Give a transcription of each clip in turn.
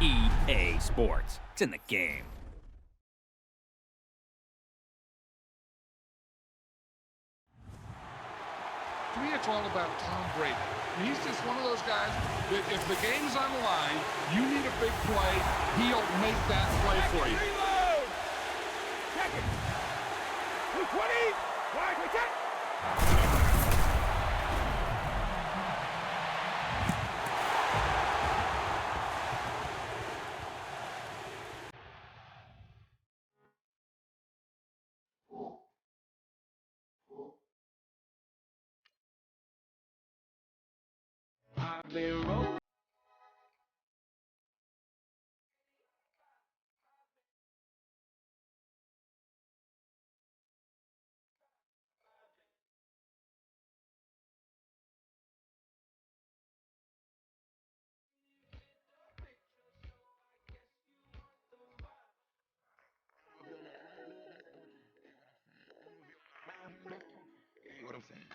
EA Sports. It's in the game. To me, it's all about Tom Brady. He's just one of those guys that if the game's on the line, you need a big play, he'll make that play for you. Reload! Check it! 220! Wide, check! I've been rolling. What I'm saying?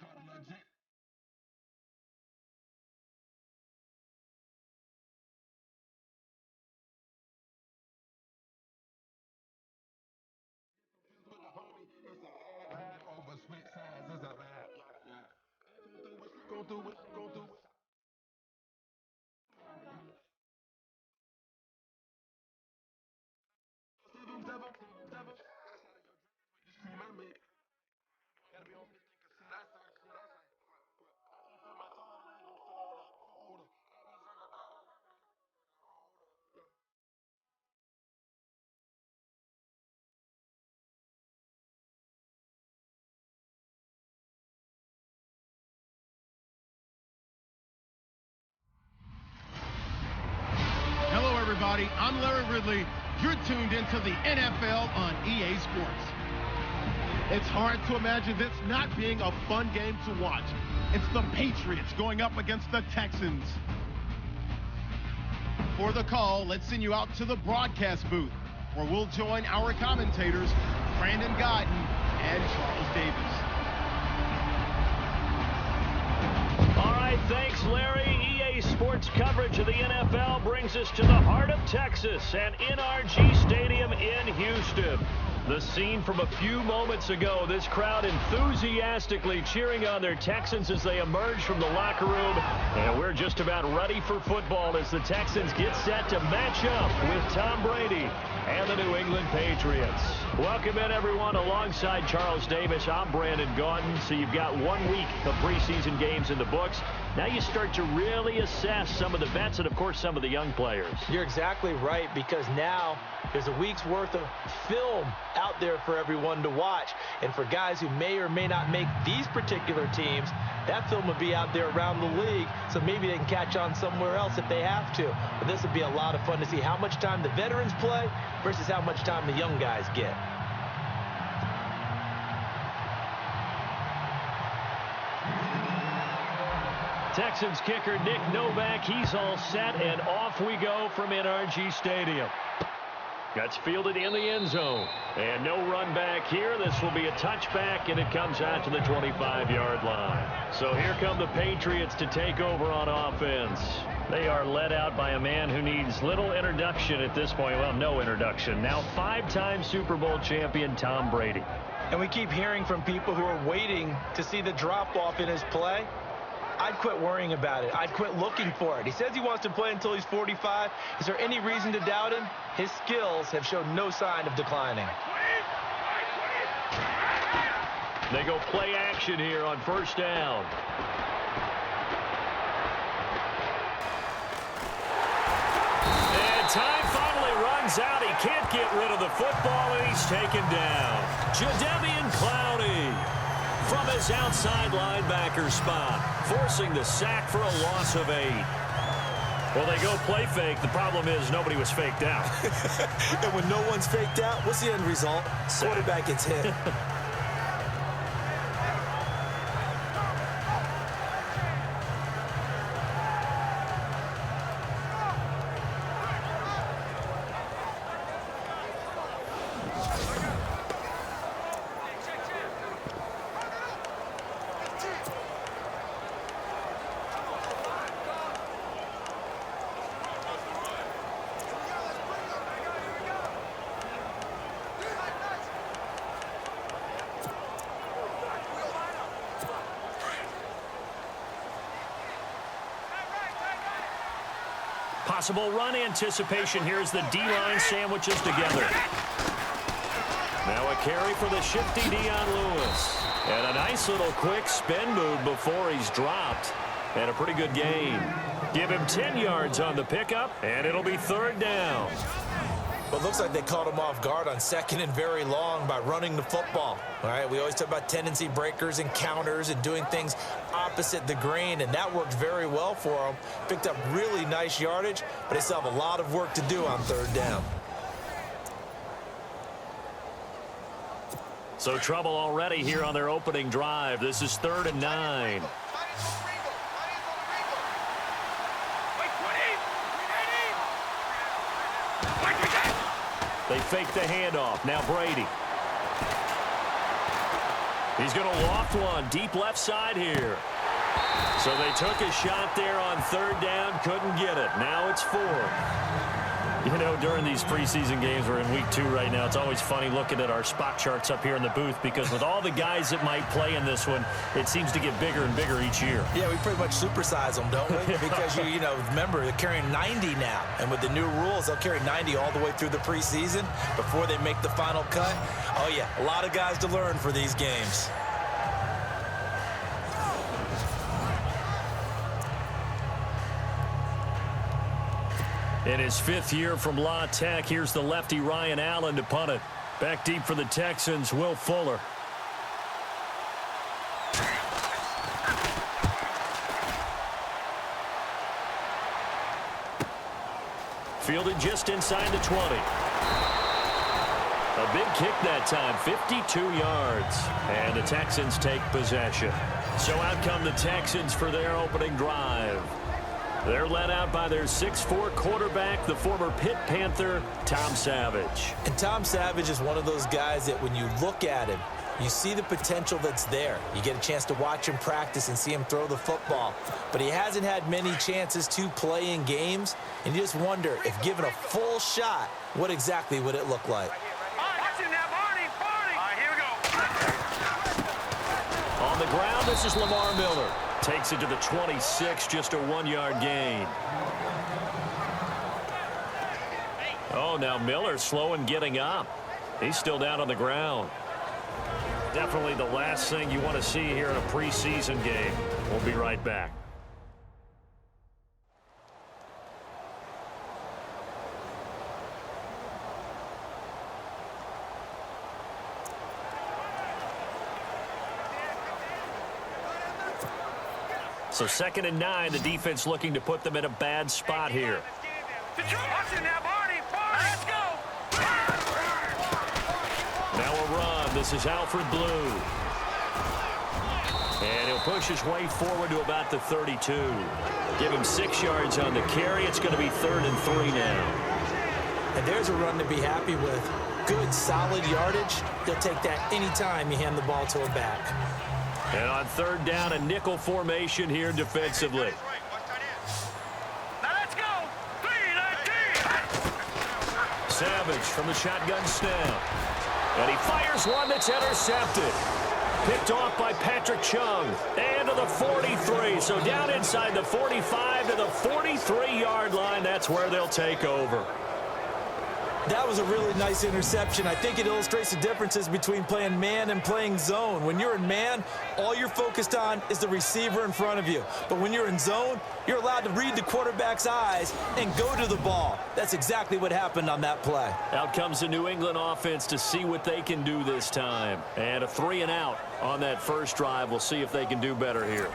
Hello, everybody. I'm Larry Ridley. You're tuned into the NFL on EA Sports. It's hard to imagine this not being a fun game to watch. It's the Patriots going up against the Texans. For the call, let's send you out to the broadcast booth, where we'll join our commentators, Brandon Guyton and Charles Davis. All right, thanks, Larry. EA Sports coverage of the NFL brings us to the heart of Texas and NRG Stadium in Houston. The scene from a few moments ago, this crowd enthusiastically cheering on their Texans as they emerge from the locker room. And we're just about ready for football as the Texans get set to match up with Tom Brady and the New England Patriots. Welcome in, everyone. Alongside Charles Davis, I'm Brandon Guyton. So you've got 1 week of preseason games in the books. Now you start to really assess some of the vets and, of course, some of the young players. You're exactly right, because now there's a week's worth of film out there for everyone to watch. And for guys who may or may not make these particular teams, that film will be out there around the league, so maybe they can catch on somewhere else if they have to. But this will be a lot of fun to see how much time the veterans play versus how much time the young guys get. Texans kicker Nick Novak, he's all set, and off we go from NRG Stadium. That's fielded in the end zone. And no run back here. This will be a touchback, and it comes out to the 25-yard line. So here come the Patriots to take over on offense. They are led out by a man who needs little introduction at this point. Well, no introduction. Now five-time Super Bowl champion Tom Brady. And we keep hearing from people who are waiting to see the drop-off in his play. I'd quit worrying about it. I'd quit looking for it. He says he wants to play until he's 45. Is there any reason to doubt him? His skills have shown no sign of declining. They go play action here on first down. And time finally runs out. He can't get rid of the football, and he's taken down. Jadeveon Clowney from his outside linebacker spot, forcing the sack for a loss of 8. Well, they go play fake. The problem is nobody was faked out. And when no one's faked out, what's the end result? Quarterback gets hit. Possible run anticipation here as the D-line sandwiches together. Now a carry for the shifty Dion Lewis. And a nice little quick spin move before he's dropped. And a pretty good gain. Give him 10 yards on the pickup, and it'll be third down. Well, it looks like they caught him off guard on second and very long by running the football. All right, we always talk about tendency breakers and counters and doing things opposite the grain, and that worked very well for them. Picked up really nice yardage, but they still have a lot of work to do on third down. So trouble already here on their opening drive. This is 3rd and 9. They fake the handoff. Now Brady. He's going to loft one deep left side here. So they took a shot there on third down, couldn't get it. Now it's 4th. You know, during these preseason games, we're in week 2 right now, it's always funny looking at our spot charts up here in the booth because with all the guys that might play in this one, it seems to get bigger and bigger each year. Yeah, we pretty much supersize them, don't we? Because, you know, remember, they're carrying 90 now. And with the new rules, they'll carry 90 all the way through the preseason before they make the final cut. Oh, yeah, a lot of guys to learn for these games. In his 5th year from La Tech, here's the lefty Ryan Allen to punt it. Back deep for the Texans, Will Fuller. Fielded just inside the 20. A big kick that time, 52 yards. And the Texans take possession. So out come the Texans for their opening drive. They're led out by their 6'4" quarterback, the former Pitt Panther, Tom Savage. And Tom Savage is one of those guys that when you look at him, you see the potential that's there. You get a chance to watch him practice and see him throw the football. But he hasn't had many chances to play in games, and you just wonder if given a full shot, what exactly would it look like? On the ground, this is Lamar Miller. Takes it to the 26, just a 1-yard gain. Oh, now Miller slow in getting up. He's still down on the ground. Definitely the last thing you want to see here in a preseason game. We'll be right back. So 2nd and 9, the defense looking to put them in a bad spot here. Now a run. This is Alfred Blue. And he'll push his way forward to about the 32. Give him 6 yards on the carry. It's going to be 3rd and 3 now. And there's a run to be happy with. Good, solid yardage. They'll take that anytime you hand the ball to a back. And on 3rd down, a nickel formation here defensively. Now let's go. 3-19. Savage from the shotgun snap. And he fires one that's intercepted. Picked off by Patrick Chung. And to the 43. So down inside the 45 to the 43-yard line. That's where they'll take over. That was a really nice interception. I think it illustrates the differences between playing man and playing zone. When you're in man, all you're focused on is the receiver in front of you. But when you're in zone, you're allowed to read the quarterback's eyes and go to the ball. That's exactly what happened on that play. Out comes the New England offense to see what they can do this time. And a 3-and-out on that first drive. We'll see if they can do better here.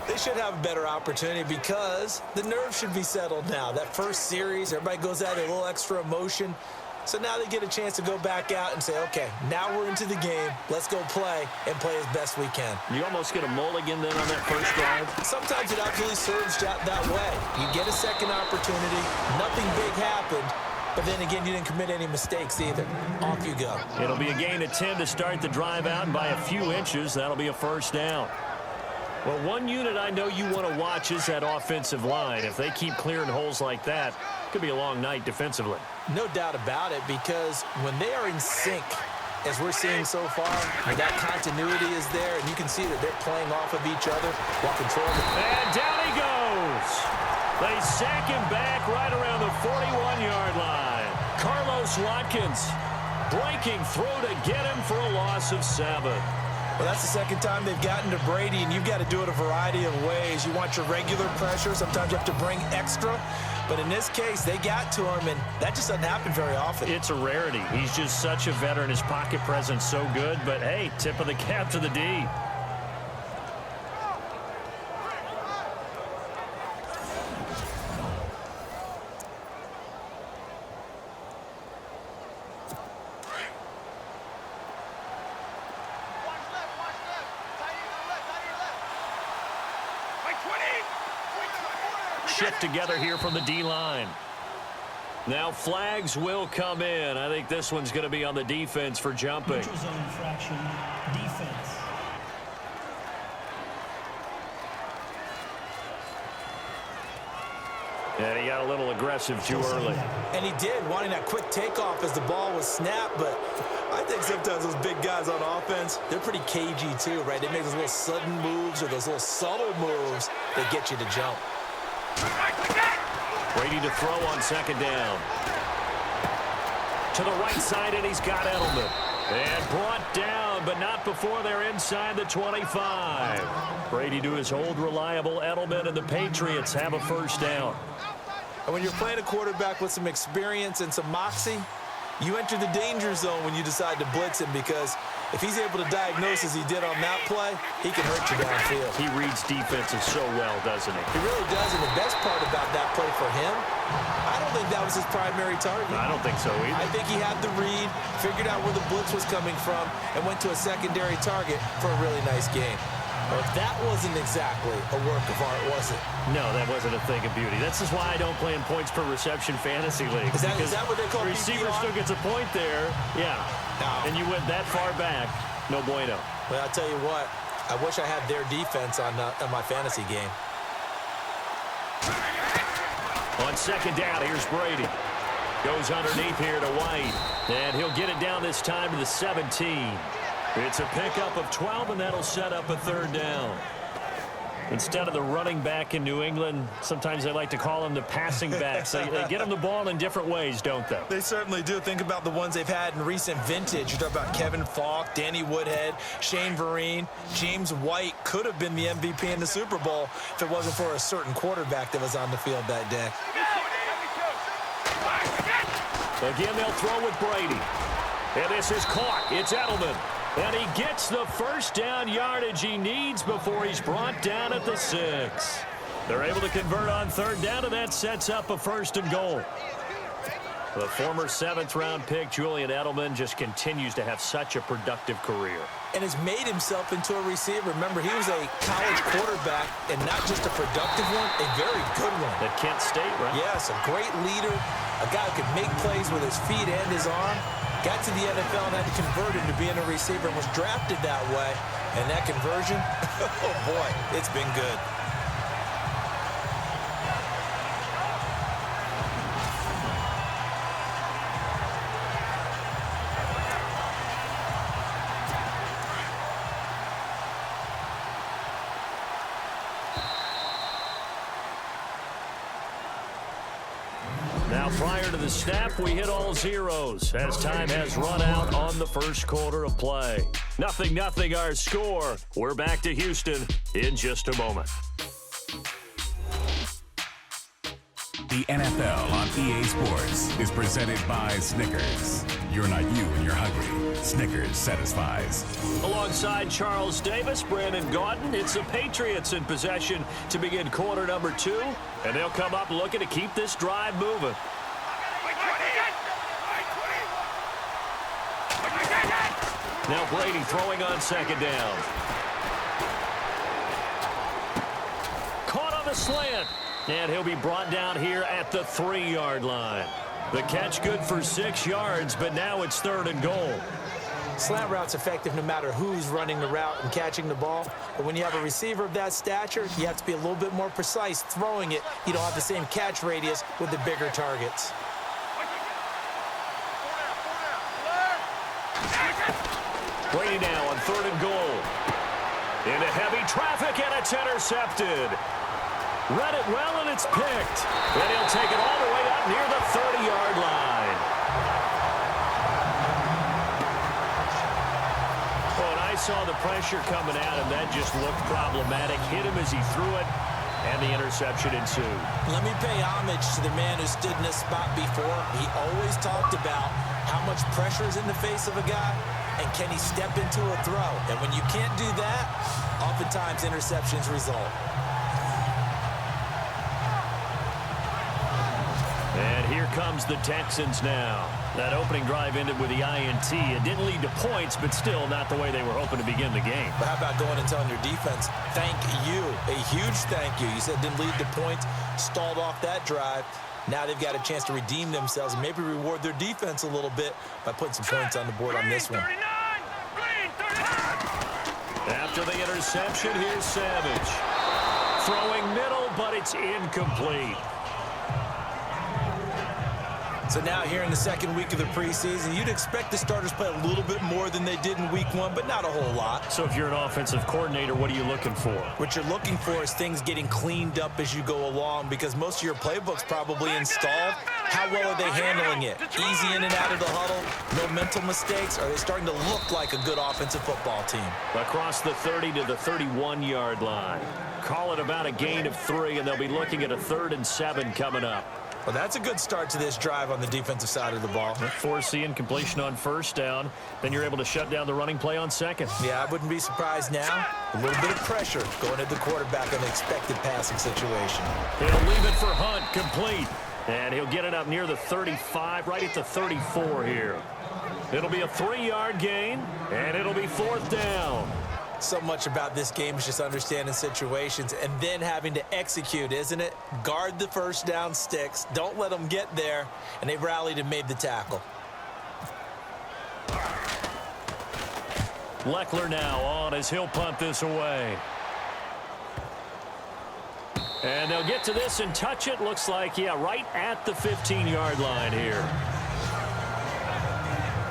They should have a better opportunity because the nerves should be settled now. That first series, everybody goes out a little extra emotion. So now they get a chance to go back out and say, okay, now we're into the game. Let's go play and play as best we can. You almost get a mulligan then on that first drive? Sometimes it absolutely serves that way. You get a second opportunity. Nothing big happened. But then again, you didn't commit any mistakes either. Off you go. It'll be a gain of 10 to start the drive out, and by a few inches, that'll be a first down. Well, one unit I know you want to watch is that offensive line. If they keep clearing holes like that, it could be a long night defensively. No doubt about it, because when they are in sync, as we're seeing so far, that continuity is there, and you can see that they're playing off of each other while controlling. And down he goes. They sack him back right around the 41-yard line. Carlos Watkins breaking through to get him for a loss of 7. Well, that's the second time they've gotten to Brady, and you've got to do it a variety of ways. You want your regular pressure. Sometimes you have to bring extra. But in this case, they got to him, and that just doesn't happen very often. It's a rarity. He's just such a veteran. His pocket presence so good. But, hey, tip of the cap to the D. Shift together here from the D-line. Now flags will come in. I think this one's going to be on the defense for jumping. Neutral zone infraction, defense. And he got a little aggressive too early. And he did, wanting that quick takeoff as the ball was snapped. But I think sometimes those big guys on offense, they're pretty cagey too, right? They make those little sudden moves or those little subtle moves that get you to jump. Brady to throw on second down. To the right side, and he's got Edelman. And brought down, but not before they're inside the 25. Brady to his old reliable Edelman, and the Patriots have a first down. And when you're playing a quarterback with some experience and some moxie, you enter the danger zone when you decide to blitz him, because if he's able to diagnose as he did on that play, he can hurt you downfield. He reads defenses so well, doesn't he? He really does, and the best part about that play for him, I don't think that was his primary target. I don't think so either. I think he had the read, figured out where the blitz was coming from, and went to a secondary target for a really nice game. Well, that wasn't exactly a work of art, was it? No, that wasn't a thing of beauty. This is why I don't play in points per reception fantasy league. Is that what they call the receiver PPR? still gets a point there. Yeah. No. And you went that far back. No bueno. Well, I'll tell you what. I wish I had their defense on my fantasy game. On second down, here's Brady. Goes underneath here to White. And he'll get it down this time to the 17. It's a pickup of 12, and that'll set up a third down. Instead of the running back in New England, sometimes they like to call them the passing backs. They get them the ball in different ways, don't they? They certainly do. Think about the ones they've had in recent vintage. You talk about Kevin Falk, Danny Woodhead, Shane Vereen, James White could have been the MVP in the Super Bowl if it wasn't for a certain quarterback that was on the field that day. Again, they'll throw with Brady. And this is caught. It's Edelman. And he gets the first down yardage he needs before he's brought down at the 6. They're able to convert on third down, and that sets up a first and goal. The former 7th-round pick, Julian Edelman, just continues to have such a productive career. And has made himself into a receiver. Remember, he was a college quarterback, and not just a productive one, a very good one. At Kent State, right? Yes, a great leader, a guy who could make plays with his feet and his arm. Got to the NFL and had to convert into being a receiver and was drafted that way. And that conversion, oh boy, it's been good. Now, prior to the snap, we hit all zeros as time has run out on the first quarter of play. 0-0 our score. We're back to Houston in just a moment. The NFL on EA Sports is presented by Snickers. You're not you when you're hungry. Snickers satisfies. Alongside Charles Davis, Brandon Gaudin, it's the Patriots in possession to begin quarter number 2. And they'll come up looking to keep this drive moving. Now Brady throwing on second down. Caught on the slant. And he'll be brought down here at the 3-yard line. The catch good for 6 yards, but now it's 3rd and goal. Slant route's effective no matter who's running the route and catching the ball. But when you have a receiver of that stature, you have to be a little bit more precise throwing it. You don't have the same catch radius with the bigger targets. Brady now on 3rd and goal. Into heavy traffic, and it's intercepted. Read it well, and it's picked. And he'll take it all the way up near the 30-yard line. Oh, and I saw the pressure coming at him. That just looked problematic. Hit him as he threw it, and the interception ensued. Let me pay homage to the man who stood in this spot before. He always talked about how much pressure is in the face of a guy, and can he step into a throw? And when you can't do that, oftentimes interceptions result. And here comes the Texans now. That opening drive ended with the INT. It didn't lead to points, but still not the way they were hoping to begin the game. But how about going and telling your defense, thank you, a huge thank you. You said it didn't lead to points, stalled off that drive. Now they've got a chance to redeem themselves and maybe reward their defense a little bit by putting some points on the board on this one. After the interception, here's Savage. Throwing middle, but it's incomplete. So now here in the second week of the preseason, you'd expect the starters play a little bit more than they did in week one, but not a whole lot. So if you're an offensive coordinator, what are you looking for? What you're looking for is things getting cleaned up as you go along, because most of your playbook's probably installed. How well are they handling it? Easy in and out of the huddle, no mental mistakes? Are they starting to look like a good offensive football team? Across the 30 to the 31-yard line. Call it about a gain of 3, and they'll be looking at a 3rd and 7 coming up. Well, that's a good start to this drive on the defensive side of the ball. Forcing completion on 1st down. Then you're able to shut down the running play on 2nd. Yeah, I wouldn't be surprised now. A little bit of pressure going at the quarterback on an expected passing situation. He'll leave it for Hunt, complete. And he'll get it up near the 35, right at the 34 here. It'll be a 3-yard gain, and it'll be 4th down. So much about this game is just understanding situations and then having to execute, isn't it? Guard the 1st down sticks. Don't let them get there. And they rallied and made the tackle. Leckler now on as he'll punt this away. And they'll get to this and touch it. Looks like, yeah, right at the 15-yard line here.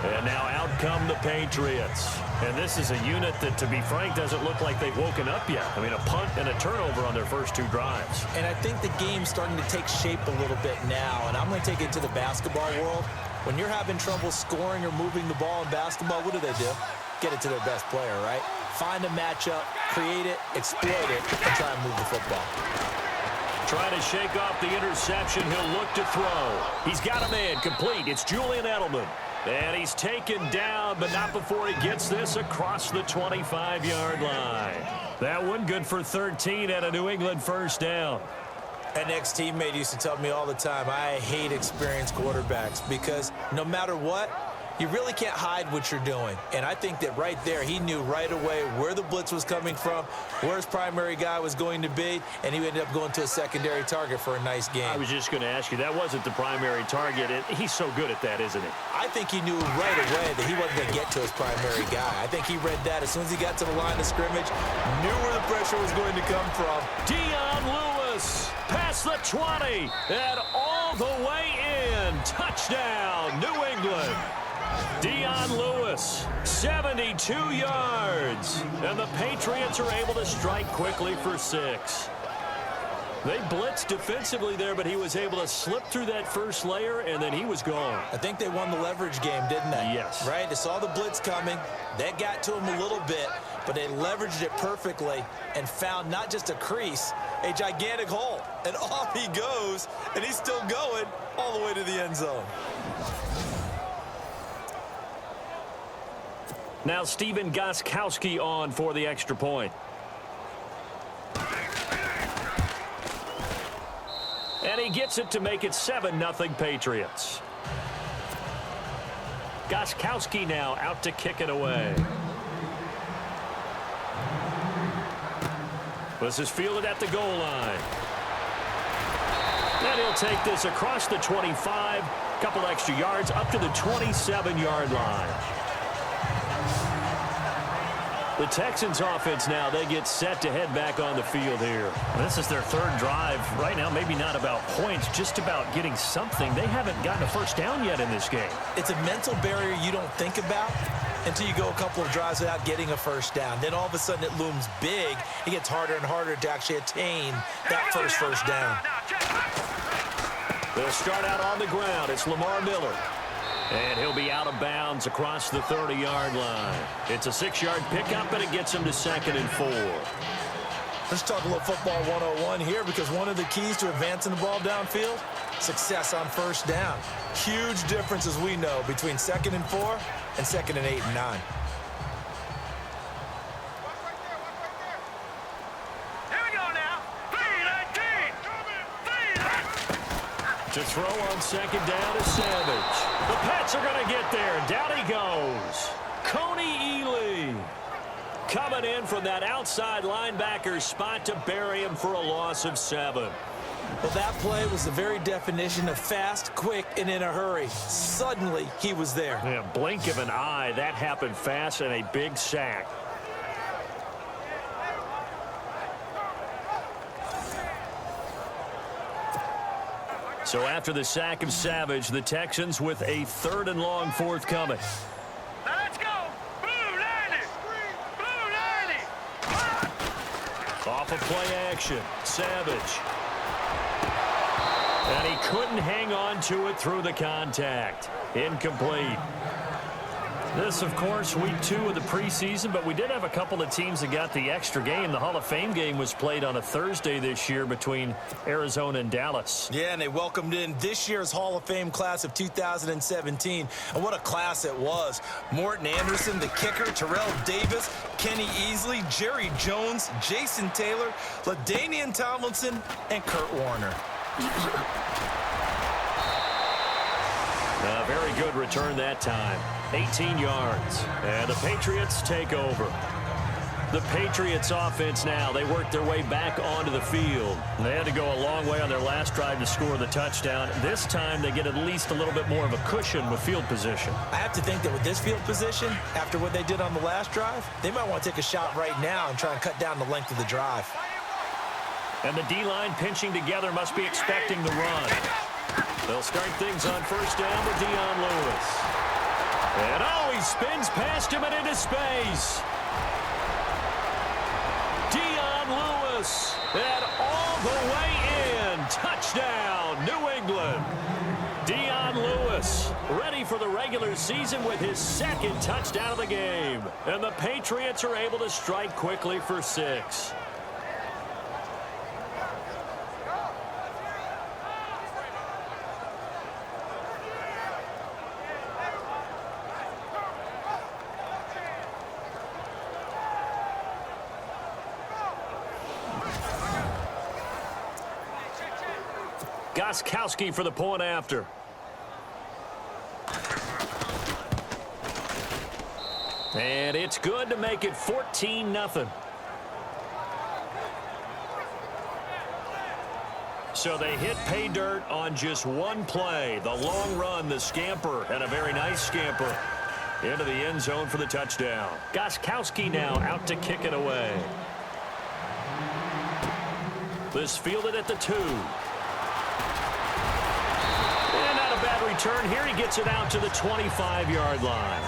And now out come the Patriots. And this is a unit that, to be frank, doesn't look like they've woken up yet. I mean, a punt and a turnover on their first 2 drives. And I think the game's starting to take shape a little bit now. And I'm going to take it to the basketball world. When you're having trouble scoring or moving the ball in basketball, what do? Get it to their best player, right? Find a matchup, create it, exploit it, and try and move the football. Trying to shake off the interception. He'll look to throw. He's got a man complete. It's Julian Edelman. And he's taken down, but not before he gets this across the 25-yard line. That one good for 13 and a New England 1st down. An ex-teammate used to tell me all the time, I hate experienced quarterbacks because no matter what, you really can't hide what you're doing. And I think that right there, he knew right away where the blitz was coming from, where his primary guy was going to be, and he ended up going to a secondary target for a nice game. I was just going to ask you, that wasn't the primary target. He's so good at that, isn't he? I think he knew right away that he wasn't going to get to his primary guy. I think he read that as soon as he got to the line of scrimmage, knew where the pressure was going to come from. Dion Lewis past the 20 and all the way in. Touchdown, New England. Dion Lewis, 72 yards. And the Patriots are able to strike quickly for 6. They blitzed defensively there, but he was able to slip through that first layer, and then he was gone. I think they won the leverage game, didn't they? Yes. Right? They saw the blitz coming. That got to him a little bit, but they leveraged it perfectly and found not just a crease, a gigantic hole. And off he goes, and he's still going all the way to the end zone. Now Steven Gostkowski on for the extra point. And he gets it to make it 7-0 Patriots. Gostkowski now out to kick it away. This is fielded at the goal line. And he'll take this across the 25, couple extra yards up to the 27-yard line. The Texans offense now, they get set to head back on the field here. This is their third drive. Right now, maybe not about points, just about getting something. They haven't gotten a first down yet in this game. It's a mental barrier you don't think about until you go a couple of drives without getting a first down. Then all of a sudden it looms big. It gets harder and harder to actually attain that first down. They'll start out on the ground. It's Lamar Miller. And he'll be out of bounds across the 30-yard line. It's a 6-yard pickup, and it gets him to 2nd and 4. Let's talk a little football 101 here, because one of the keys to advancing the ball downfield, success on first down. Huge difference, as we know, between 2nd and 4 and 2nd and 8 and 9. To throw on 2nd down is Savage. The Pats are going to get there. Down he goes. Coney Ely coming in from that outside linebacker spot to bury him for a loss of 7. Well, that play was the very definition of fast, quick, and in a hurry. Suddenly, he was there. Yeah, blink of an eye. That happened fast and a big sack. So after the sack of Savage, the Texans with a 3rd and long forthcoming. Now let's go. Blue 90. Blue 90. Off of play action, Savage. And he couldn't hang on to it through the contact. Incomplete. This, of course, week 2 of the preseason, but we did have a couple of teams that got the extra game. The Hall of Fame game was played on a Thursday this year between Arizona and Dallas. Yeah, and they welcomed in this year's Hall of Fame class of 2017. And what a class it was. Morton Anderson, the kicker, Terrell Davis, Kenny Easley, Jerry Jones, Jason Taylor, LaDainian Tomlinson, and Kurt Warner. A very good return that time. 18 yards. And the Patriots take over. The Patriots offense now, they work their way back onto the field. They had to go a long way on their last drive to score the touchdown. This time they get at least a little bit more of a cushion with field position. I have to think that with this field position, after what they did on the last drive, they might want to take a shot right now and try and cut down the length of the drive. And the D-line pinching together must be expecting the run. They'll start things on first down with Dion Lewis. And oh, he spins past him and into space. Dion Lewis, and all the way in. Touchdown, New England. Dion Lewis, ready for the regular season with his 2nd touchdown of the game. And the Patriots are able to strike quickly for 6. Gostkowski for the point after. And it's good to make it 14-0. So they hit pay dirt on just one play. The long run, the scamper, and a very nice scamper into the end zone for the touchdown. Gostkowski now out to kick it away. This fielded at the 2. Bad return here. He gets it out to the 25-yard line.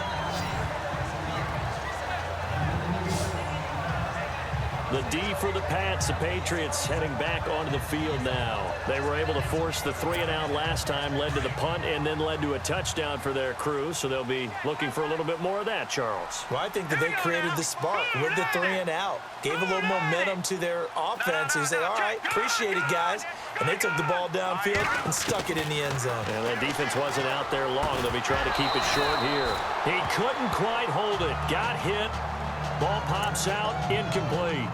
The D for the Pats. The Patriots heading back onto the field now. They were able to force the 3-and-out last time, led to the punt, and then led to a touchdown for their crew. So they'll be looking for a little bit more of that, Charles. Well, I think that they created the spark with the 3-and-out. Gave a little momentum to their offense. And say, all right, appreciate it, guys. And they took the ball downfield and stuck it in the end zone. And that defense wasn't out there long. They'll be trying to keep it short here. He couldn't quite hold it. Got hit. Ball pops out. Incomplete.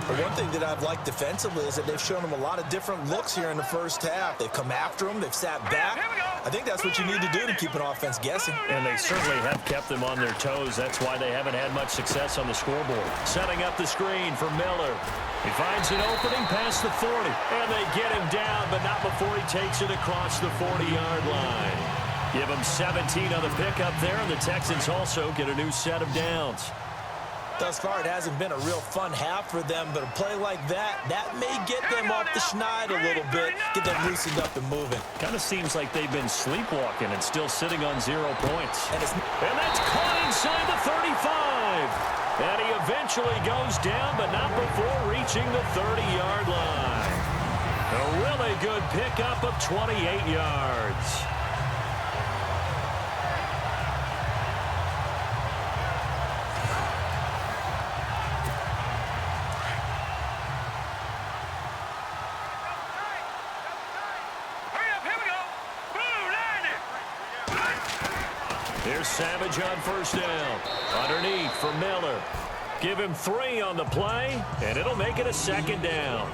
But one thing that I've liked defensively is that they've shown them a lot of different looks here in the first half. They've come after them. They've sat back. I think that's what you need to do to keep an offense guessing. And they certainly have kept them on their toes. That's why they haven't had much success on the scoreboard. Setting up the screen for Miller. He finds an opening past the 40. And they get him down, but not before he takes it across the 40-yard line. Give them 17 on the pickup there, and the Texans also get a new set of downs. Thus far, it hasn't been a real fun half for them, but a play like that may get them off the schneid a little bit, get them loosened up and moving. Kind of seems like they've been sleepwalking and still sitting on 0 points. And that's caught inside the 35. And he eventually goes down, but not before reaching the 30-yard line. A really good pickup of 28 yards. Here's Savage on first down. Underneath for Miller. Give him 3 on the play, and it'll make it a 2nd down.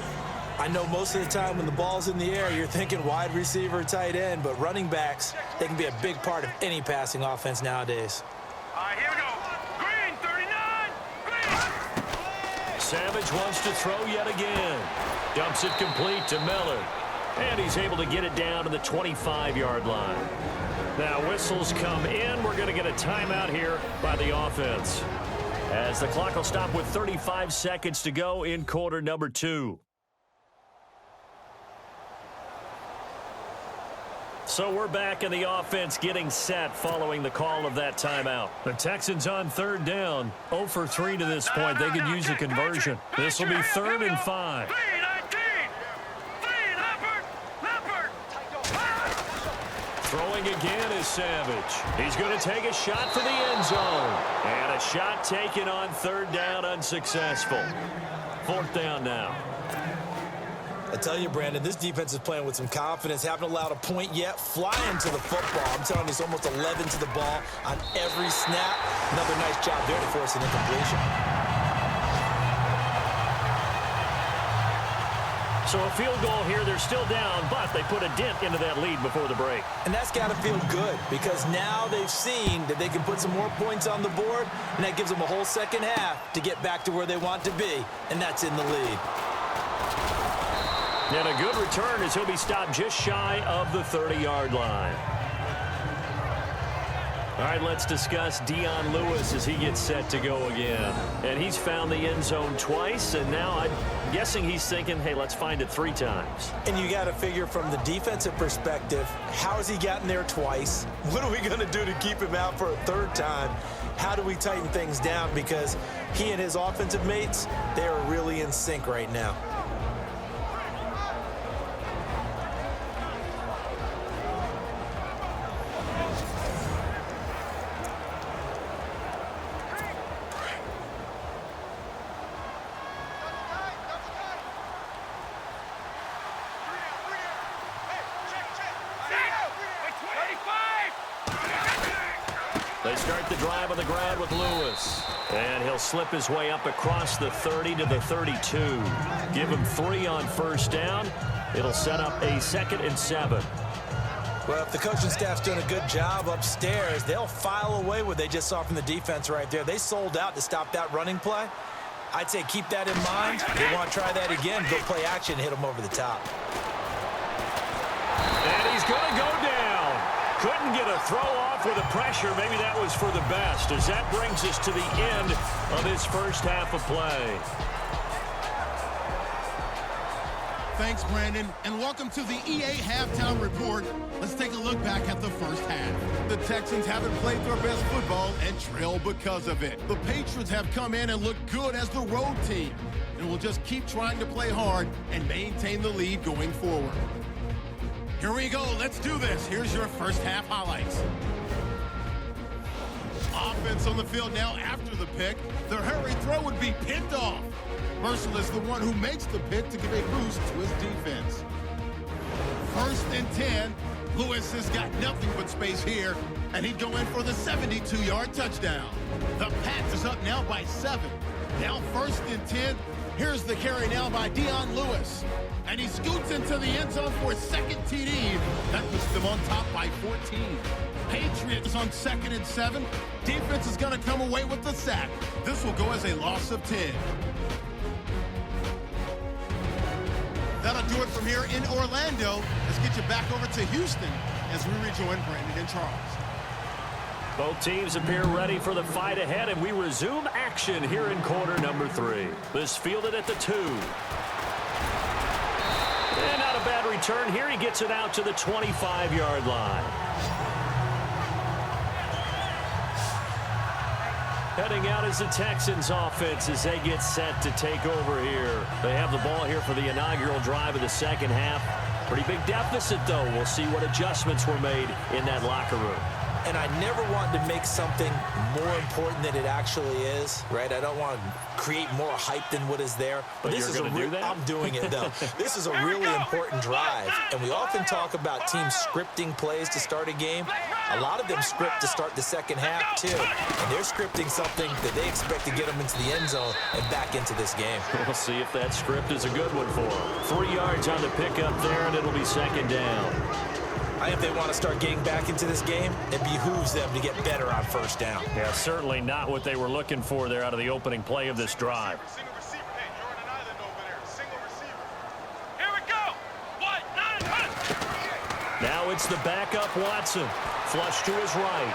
I know most of the time when the ball's in the air, you're thinking wide receiver, tight end, but running backs, they can be a big part of any passing offense nowadays. All right, here we go. Green, 39. Green. Savage wants to throw yet again. Dumps it complete to Miller. And he's able to get it down to the 25-yard line. Now whistles come in. We're going to get a timeout here by the offense, as the clock will stop with 35 seconds to go in quarter number 2. So we're back in the offense getting set following the call of that timeout. The Texans on 3rd down. 0 for 3 to this point. They could use a conversion. This will be 3rd and 5. Throwing again is Savage. He's going to take a shot for the end zone. And a shot taken on 3rd down, unsuccessful. 4th down now. I tell you, Brandon, this defense is playing with some confidence. Haven't allowed a point yet. Flying to the football. I'm telling you, it's almost 11 to the ball on every snap. Another nice job there to force an incompletion. So a field goal here. They're still down, but they put a dent into that lead before the break. And that's got to feel good, because now they've seen that they can put some more points on the board, and that gives them a whole second half to get back to where they want to be, and that's in the lead. And a good return as he'll be stopped just shy of the 30-yard line. All right, let's discuss Dion Lewis as he gets set to go again. And he's found the end zone twice, and now I'm guessing he's thinking, hey, let's find it 3 times. And you got to figure from the defensive perspective, how has he gotten there twice? What are we going to do to keep him out for a 3rd time? How do we tighten things down? Because he and his offensive mates, they are really in sync right now. They start the drive on the ground with Lewis. And he'll slip his way up across the 30 to the 32. Give him 3 on first down. It'll set up a 2nd and 7. Well, if the coaching staff's doing a good job upstairs, they'll file away what they just saw from the defense right there. They sold out to stop that running play. I'd say keep that in mind. They want to try that again. Go play action and hit them over the top. And he's going to go down. Couldn't get a throw off with the pressure. Maybe that was for the best, as that brings us to the end of his first half of play. Thanks, Brandon, and welcome to the EA Halftime Report. Let's take a look back at the first half. The Texans haven't played their best football and trail because of it. The Patriots have come in and looked good as the road team, and will just keep trying to play hard and maintain the lead going forward. Here we go. Let's do this. Here's your first half highlights. Offense on the field now after the pick. The hurry throw would be picked off. Mercil is the one who makes the pick to give a boost to his defense. 1st and 10. Lewis has got nothing but space here, and he'd go in for the 72-yard touchdown. The Pats is up now by 7. Now 1st and 10. Here's the carry now by Dion Lewis. And he scoots into the end zone for his 2nd TD. That puts them on top by 14. Patriots on 2nd and 7. Defense is going to come away with the sack. This will go as a loss of 10. That'll do it from here in Orlando. Let's get you back over to Houston as we rejoin Brandon and Charles. Both teams appear ready for the fight ahead, and we resume action here in quarter number 3. This fielded at the 2. And not a bad return here. He gets it out to the 25-yard line. Heading out is the Texans offense as they get set to take over here. They have the ball here for the inaugural drive of the second half. Pretty big deficit, though. We'll see what adjustments were made in that locker room. And I never want to make something more important than it actually is, right? I don't want to create more hype than what is there. But this you're going to do that? I'm doing it, though. This is a really important drive. And we often talk about teams scripting plays to start a game. A lot of them script to start the second half, too. And they're scripting something that they expect to get them into the end zone and back into this game. We'll see if that script is a good one for them. 3 yards on the pickup there, and it'll be second down. I think if they want to start getting back into this game, it behooves them to get better on first down. Yeah, certainly not what they were looking for there out of the opening play of this drive. Single receiver. Hey, you're on an island over there. Single receiver. Here we go. What? Now it's the backup Watson. Flush to his right.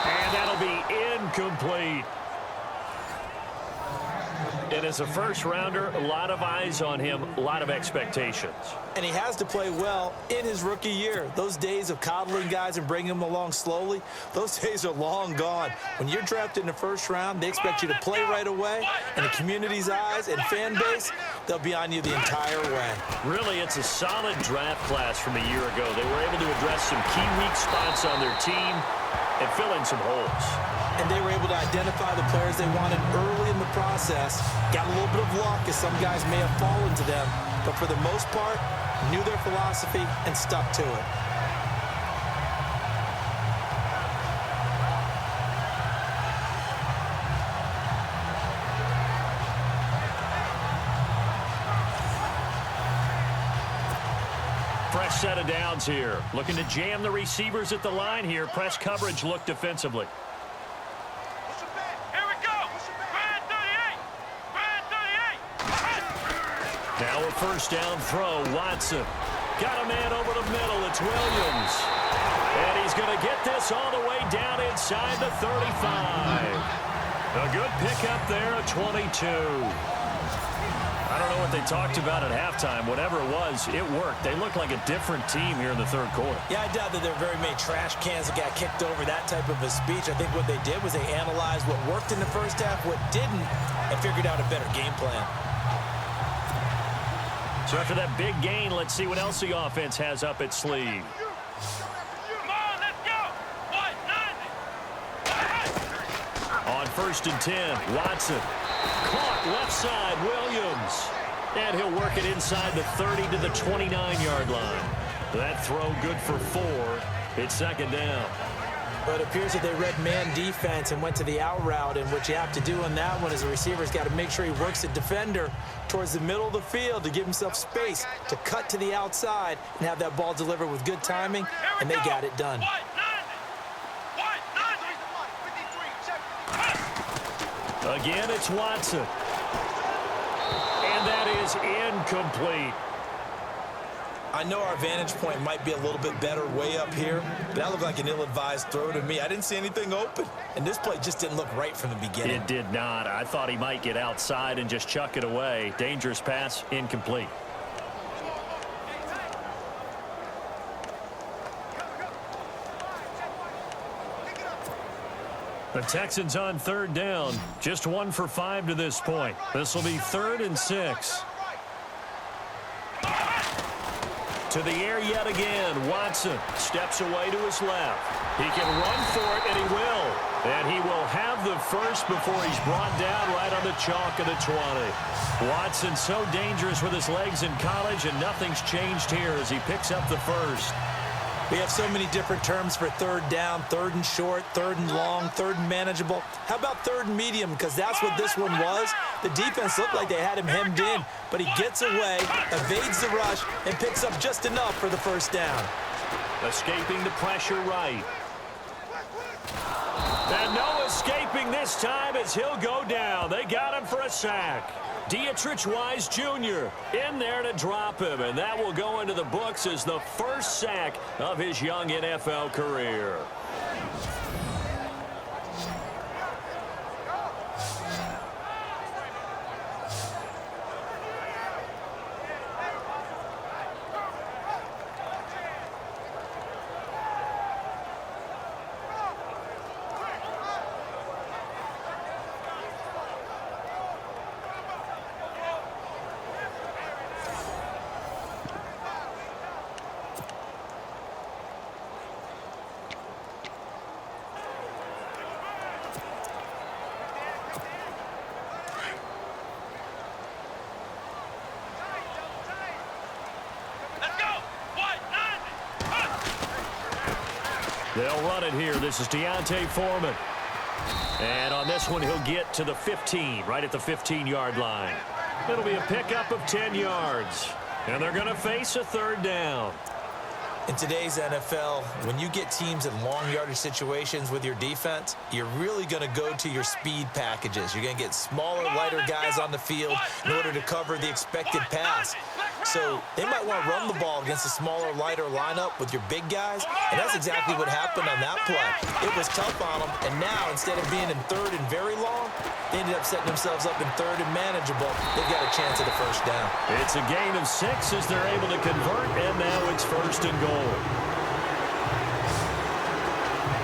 And that'll be incomplete. And as a first-rounder, a lot of eyes on him, a lot of expectations. And he has to play well in his rookie year. Those days of coddling guys and bringing them along slowly, those days are long gone. When you're drafted in the first round, they expect you to play right away. And the community's eyes and fan base, they'll be on you the entire way. Really, it's a solid draft class from a year ago. They were able to address some key weak spots on their team and fill in some holes. And they were able to identify the players they wanted early in the process. Got a little bit of luck, as some guys may have fallen to them. But for the most part, knew their philosophy and stuck to it. Fresh set of downs here. Looking to jam the receivers at the line here. Press coverage look defensively. Here we go. Brand 38. Brand 38. Now a first down throw. Watson. Got a man over the middle. It's Williams. And he's going to get this all the way down inside the 35. A good pickup there at 22. I don't know what they talked about at halftime. Whatever it was, it worked. They look like a different team here in the third quarter. Yeah, I doubt that there are very many trash cans that got kicked over, that type of a speech. I think what they did was they analyzed what worked in the first half, what didn't, and figured out a better game plan. So after that big gain, let's see what else the offense has up its sleeve. Come on, let's go. What? 90. On 1st and 10, Watson. Caught left side, Williams. And he'll work it inside the 30 to the 29-yard line. That throw good for 4. It's second down. But it appears that they read man defense and went to the out route, and what you have to do on that one is the receiver's got to make sure he works the defender towards the middle of the field to give himself space to cut to the outside and have that ball delivered with good timing, and they got it done. Again, it's Watson. And that is incomplete. I know our vantage point might be a little bit better way up here, but that looked like an ill-advised throw to me. I didn't see anything open, and this play just didn't look right from the beginning. It did not. I thought he might get outside and just chuck it away. Dangerous pass, incomplete. The Texans on 3rd down. Just 1 for 5 to this point. This will be 3rd and 6. To the air yet again. Watson steps away to his left. He can run for it, and he will. And he will have the first before he's brought down right on the chalk of the 20. Watson so dangerous with his legs in college, and nothing's changed here as he picks up the first. We have so many different terms for 3rd down, 3rd and short, 3rd and long, 3rd and manageable. How about 3rd and medium? Because that's what this one was. The defense looked like they had him hemmed in, but he gets away, evades the rush, and picks up just enough for the first down. Escaping the pressure right. And no escaping this time as he'll go down. They got him for a sack. Dietrich Wise Jr. in there to drop him, and that will go into the books as the first sack of his young NFL career. They'll run it here. This is Deontay Foreman. And on this one, he'll get to the 15, right at the 15-yard line. It'll be a pickup of 10 yards. And they're going to face a third down. In today's NFL, when you get teams in long yardage situations with your defense, you're really going to go to your speed packages. You're going to get smaller, lighter guys on the field in order to cover the expected pass. So they might want to run the ball against a smaller, lighter lineup with your big guys, and that's exactly what happened on that play. It was tough on them, and now instead of being in third and very long, they ended up setting themselves up in third and manageable. They've got a chance at a first down. It's a gain of 6 as they're able to convert, and now it's first and goal.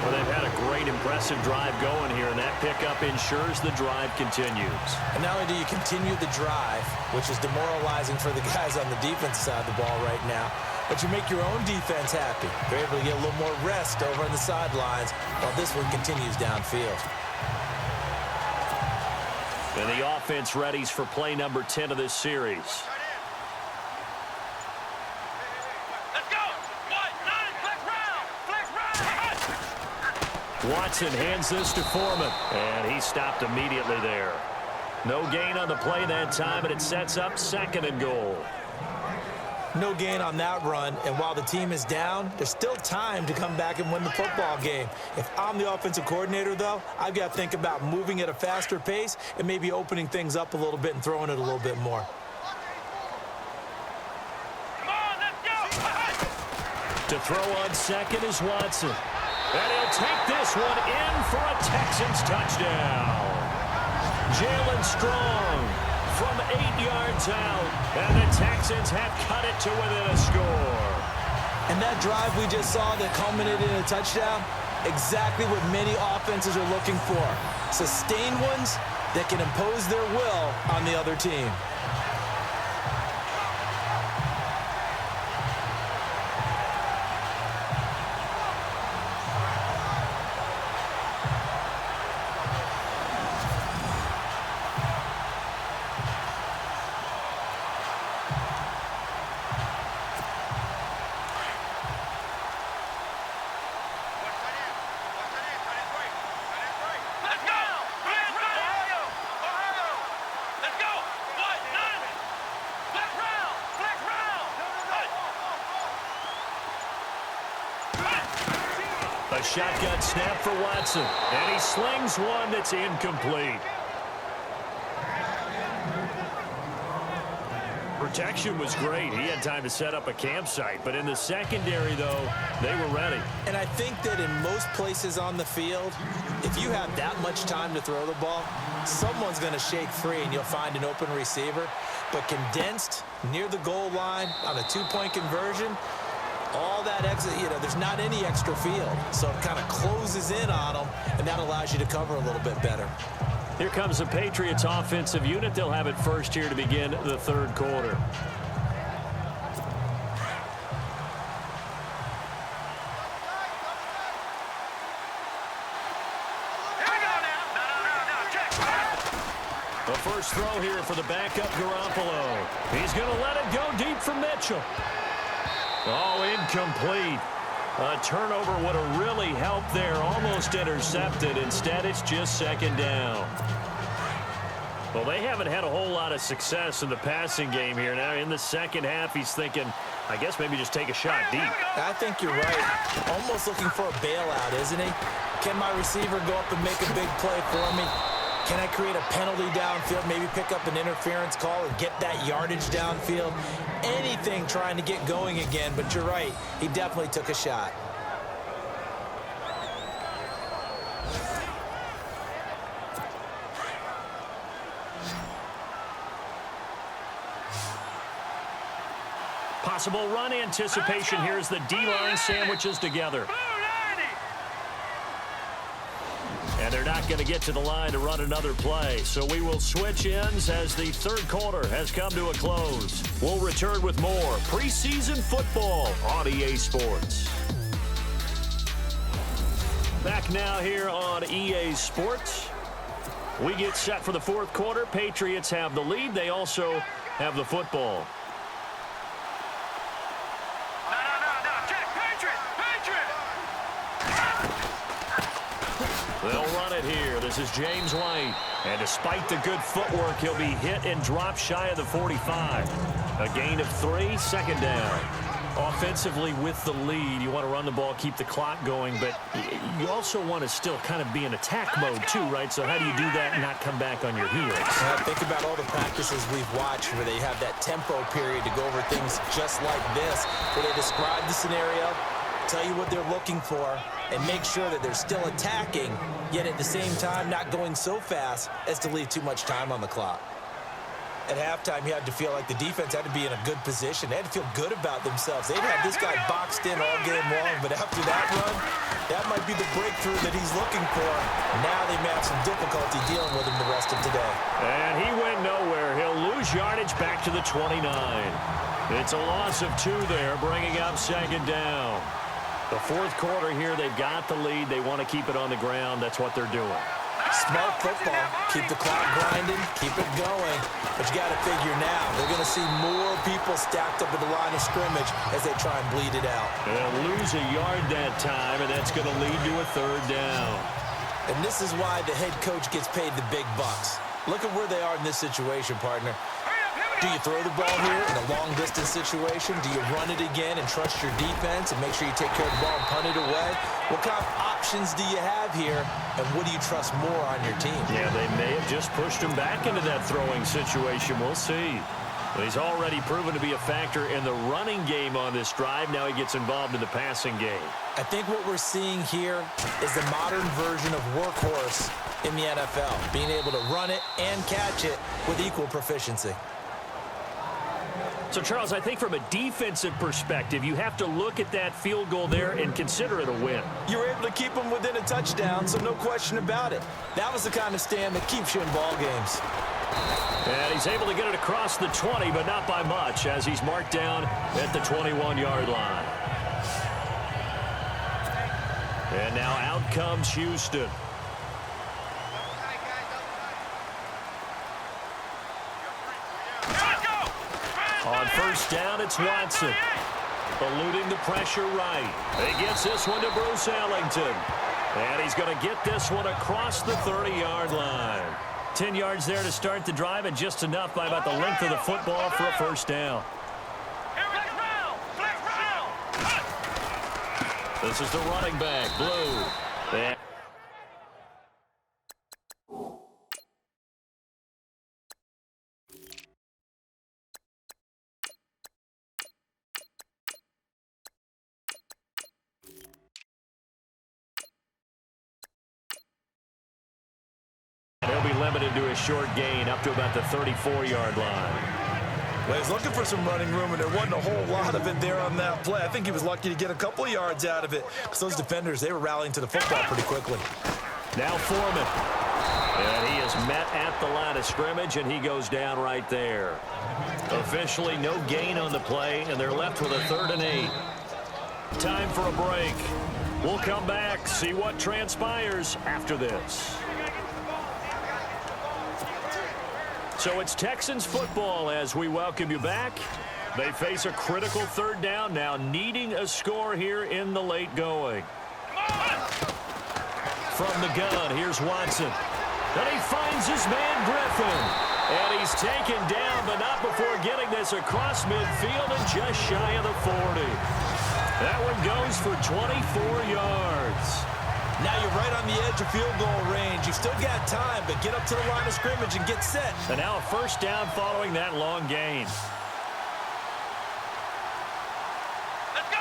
Well, they've had a great, impressive drive going here, and that pickup ensures the drive continues. And not only do you continue the drive, which is demoralizing for the guys on the defense side of the ball right now, but you make your own defense happy. They're able to get a little more rest over on the sidelines while this one continues downfield. And the offense readies for play number 10 of this series. Watson hands this to Foreman, and he stopped immediately there. No gain on the play that time, and it sets up second and goal. No gain on that run, and while the team is down, there's still time to come back and win the football game. If I'm the offensive coordinator, though, I've got to think about moving at a faster pace and maybe opening things up a little bit and throwing it a little bit more. To throw on second is Watson. And he'll take this one in for a Texans touchdown. Jalen Strong from 8 yards out. And the Texans have cut it to within a score. And that drive we just saw that culminated in a touchdown, exactly what many offenses are looking for. Sustained ones that can impose their will on the other team. A shotgun snap for Watson, and he slings one that's incomplete. Protection was great. He had time to set up a campsite, but in the secondary, though, they were ready. And I think that in most places on the field, if you have that much time to throw the ball, someone's going to shake free and you'll find an open receiver. But condensed near the goal line on a two-point conversion, all that exit, there's not any extra field. So it kind of closes in on them, and that allows you to cover a little bit better. Here comes the Patriots offensive unit. They'll have it first here to begin the third quarter. The first throw here for the backup Garoppolo. He's going to let it go deep for Mitchell. Oh, incomplete. A turnover would have really helped there. Almost intercepted. Instead, it's just second down. Well, they haven't had a whole lot of success in the passing game here. Now, in the second half, he's thinking, I guess maybe just take a shot deep. I think you're right. Almost looking for a bailout, isn't he? Can my receiver go up and make a big play for me? Can I create a penalty downfield, maybe pick up an interference call and get that yardage downfield? Anything trying to get going again, but you're right. He definitely took a shot. Possible run anticipation here as the D-line sandwiches together. And they're not going to get to the line to run another play. So we will switch ends as the third quarter has come to a close. We'll return with more preseason football on EA Sports. Back now here on EA Sports. We get set for the fourth quarter. Patriots have the lead. They also have the football. They'll run it here. This is James White. And despite the good footwork, he'll be hit and dropped shy of the 45. A gain of 3, second down. Offensively with the lead, you want to run the ball, keep the clock going, but you also want to still kind of be in attack mode too, right? So how do you do that and not come back on your heels? Think about all the practices we've watched where they have that tempo period to go over things just like this, where they describe the scenario, tell you what they're looking for, and make sure that they're still attacking, yet at the same time not going so fast as to leave too much time on the clock. At halftime, you had to feel like the defense had to be in a good position. They had to feel good about themselves. They'd had this guy boxed in all game long, but after that run, that might be the breakthrough that he's looking for. Now they may have some difficulty dealing with him the rest of today. And he went nowhere. He'll lose yardage back to the 29. It's a loss of 2 there, bringing up second down. The fourth quarter here, they've got the lead. They want to keep it on the ground. That's what they're doing. Smart football. Keep the clock grinding. Keep it going. But you got to figure now, they're going to see more people stacked up at the line of scrimmage as they try and bleed it out. They'll lose a yard that time, and that's going to lead to a third down. And this is why the head coach gets paid the big bucks. Look at where they are in this situation, partner. Do you throw the ball here in a long-distance situation? Do you run it again and trust your defense and make sure you take care of the ball and punt it away? What kind of options do you have here, and what do you trust more on your team? Yeah, they may have just pushed him back into that throwing situation. We'll see. But he's already proven to be a factor in the running game on this drive. Now he gets involved in the passing game. I think what we're seeing here is the modern version of workhorse in the NFL, being able to run it and catch it with equal proficiency. So, Charles, I think from a defensive perspective, you have to look at that field goal there and consider it a win. You were able to keep them within a touchdown, so no question about it. That was the kind of stand that keeps you in ball games. And he's able to get it across the 20, but not by much, as he's marked down at the 21-yard line. And now out comes Houston. On first down, it's Watson. Eluding the pressure right. He gets this one to Bruce Ellington. And he's going to get this one across the 30-yard line. 10 yards there to start the drive, and just enough by about the length of the football for a first down. This is the running back, Blue. And he'll be limited to a short gain up to about the 34-yard line. Well, he's looking for some running room, and there wasn't a whole lot of it there on that play. I think he was lucky to get a couple of yards out of it, because those defenders, they were rallying to the football pretty quickly. Now Foreman. And he is met at the line of scrimmage, and he goes down right there. Officially no gain on the play, and they're left with a 3rd and 8. Time for a break. We'll come back, see what transpires after this. So it's Texans football as we welcome you back. They face a critical 3rd down now, needing a score here in the late going. From the gun, here's Watson. And he finds his man Griffin. And he's taken down, but not before getting this across midfield and just shy of the 40. That one goes for 24 yards. Now you're right on the edge of field goal range. You've still got time, but get up to the line of scrimmage and get set. And now a first down following that long gain. Let's go.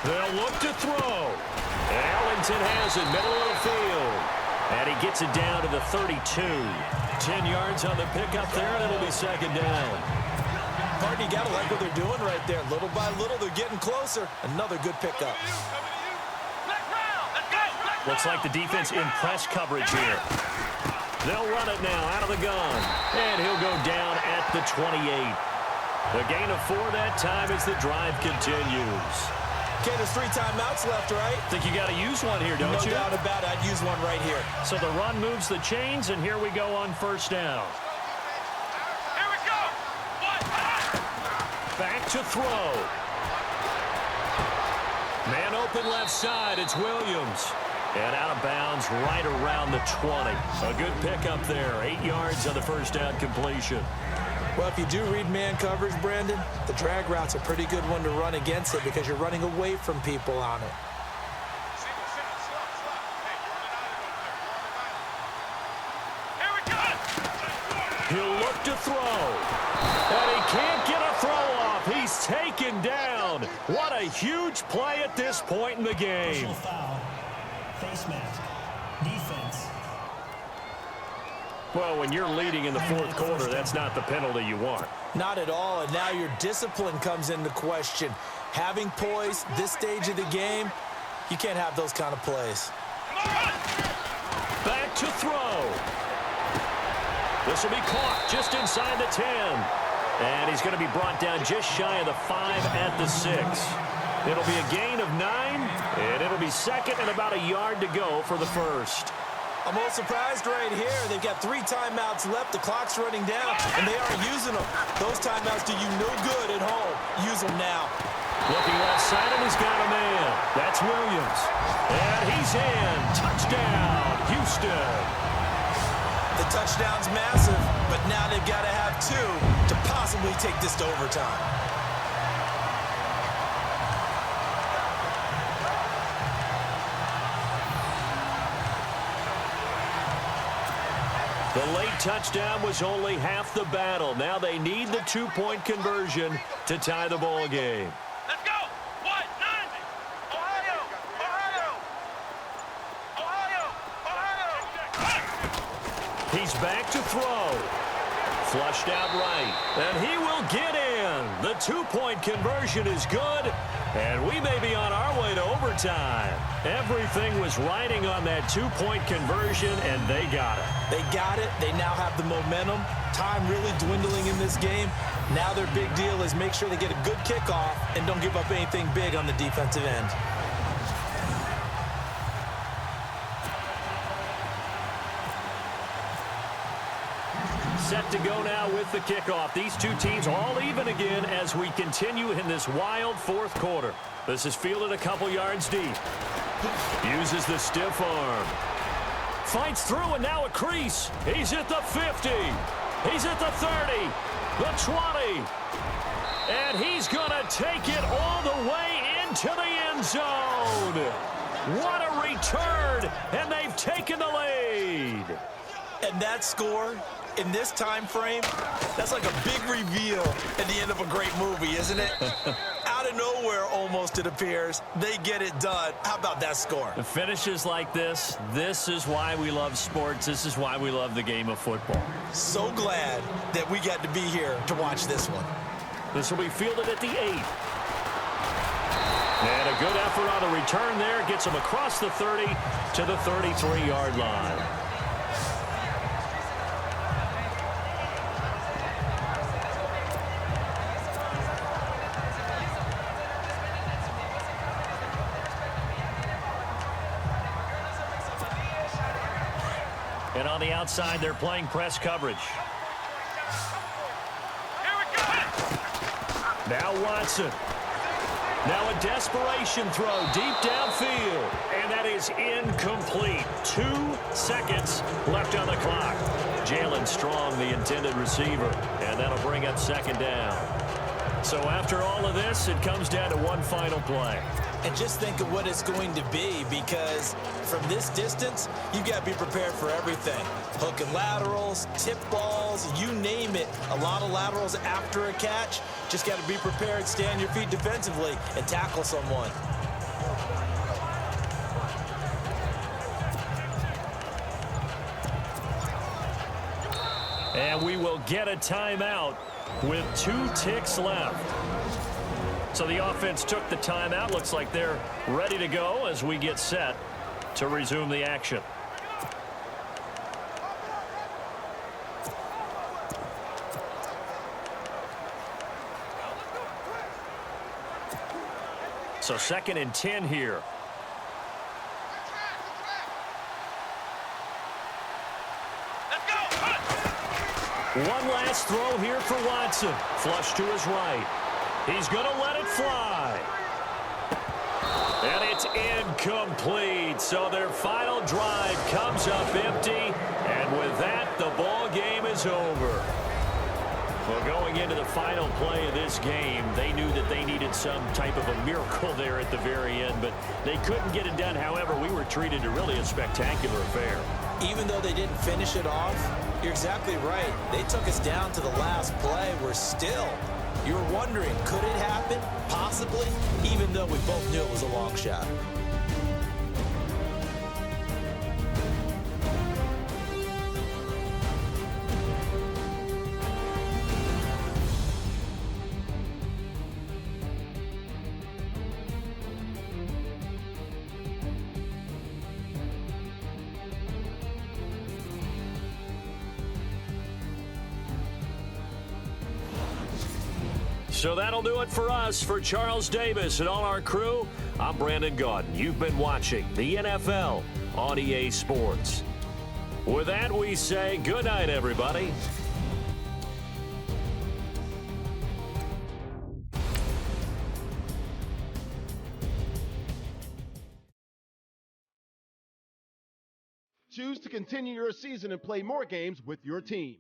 They'll look to throw. And Ellington has it, middle of the field. And he gets it down to the 32. 10 yards on the pickup there, and it'll be second down. Martin, you got to like what they're doing right there. Little by little, they're getting closer. Another good pickup. Looks like the defense in press coverage here. They'll run it now out of the gun. And he'll go down at the 28. A gain of 4 that time as the drive continues. Okay, there's 3 timeouts left, right? Think you got to use one here, don't you? No doubt about it. I'd use one right here. So the run moves the chains, and here we go on first down. Here we go. Back to throw. Man open left side. It's Williams. And out of bounds right around the 20. A good pickup there. 8 yards on the first down completion. Well, if you do read man coverage, Brandon, the drag route's a pretty good one to run against it because you're running away from people on it. Here we go. He'll look to throw. And he can't get a throw off. He's taken down. What a huge play at this point in the game. Personal foul. Face mask. Defense. Well, when you're leading in the fourth quarter, that's not the penalty you want. Not at all, and now your discipline comes into question. Having poise this stage of the game, you can't have those kind of plays. Back to throw. This will be caught just inside the 10. And he's going to be brought down just shy of the 5 at the 6. It'll be a gain of 9, and it'll be second and about a yard to go for the first. I'm a little surprised right here. They've got 3 timeouts left. The clock's running down, and they aren't using them. Those timeouts do you no good at home. Use them now. Looking left side, and he's got a man. That's Williams. And he's in. Touchdown, Houston. The touchdown's massive, but now they've got to have 2 to possibly take this to overtime. The late touchdown was only half the battle. Now they need the 2-point conversion to tie the ball game. Let's go. What? 9. Ohio. He's back to throw. Flushed out right. And he will get in. The 2-point conversion is good. And we may be on our way to overtime. Everything was riding on that 2-point conversion, and they got it. They got it. They now have the momentum. Time really dwindling in this game. Now their big deal is make sure they get a good kickoff and don't give up anything big on the defensive end. Set to go now with the kickoff. These two teams all even again as we continue in this wild fourth quarter. This is fielded a couple yards deep. Uses the stiff arm. Fights through and now a crease. He's at the 50. He's at the 30. The 20. And he's going to take it all the way into the end zone. What a return. And they've taken the lead. And that score in this time frame, that's like a big reveal at the end of a great movie, isn't it? Out of nowhere, almost, it appears. They get it done. How about that score? The finishes like this is why we love sports. This is why we love the game of football. So glad that we got to be here to watch this one. This will be fielded at the 8. And a good effort on the return there. Gets him across the 30 to the 33-yard line. And on the outside, they're playing press coverage. Here we go. Now Watson. Now a desperation throw deep downfield. And that is incomplete. 2 seconds left on the clock. Jalen Strong, the intended receiver. And that'll bring up second down. So after all of this, it comes down to one final play. And just think of what it's going to be, because from this distance, you've got to be prepared for everything. Hook and laterals, tip balls, you name it. A lot of laterals after a catch. Just got to be prepared, stay on your feet defensively, and tackle someone. And we will get a timeout with 2 ticks left. So the offense took the timeout. Looks like they're ready to go as we get set to resume the action. So 2nd and 10 here. One last throw here for Watson. Flush to his right. He's going to let it fly. And it's incomplete. So their final drive comes up empty. And with that, the ball game is over. Well, going into the final play of this game, they knew that they needed some type of a miracle there at the very end, but they couldn't get it done. However, we were treated to really a spectacular affair. Even though they didn't finish it off, you're exactly right. They took us down to the last play. We're still, you're wondering, could it happen? Possibly, even though we both knew it was a long shot. So that'll do it for us. For Charles Davis and all our crew, I'm Brandon Gaudin. You've been watching the NFL on EA Sports. With that, we say good night, everybody. Choose to continue your season and play more games with your team.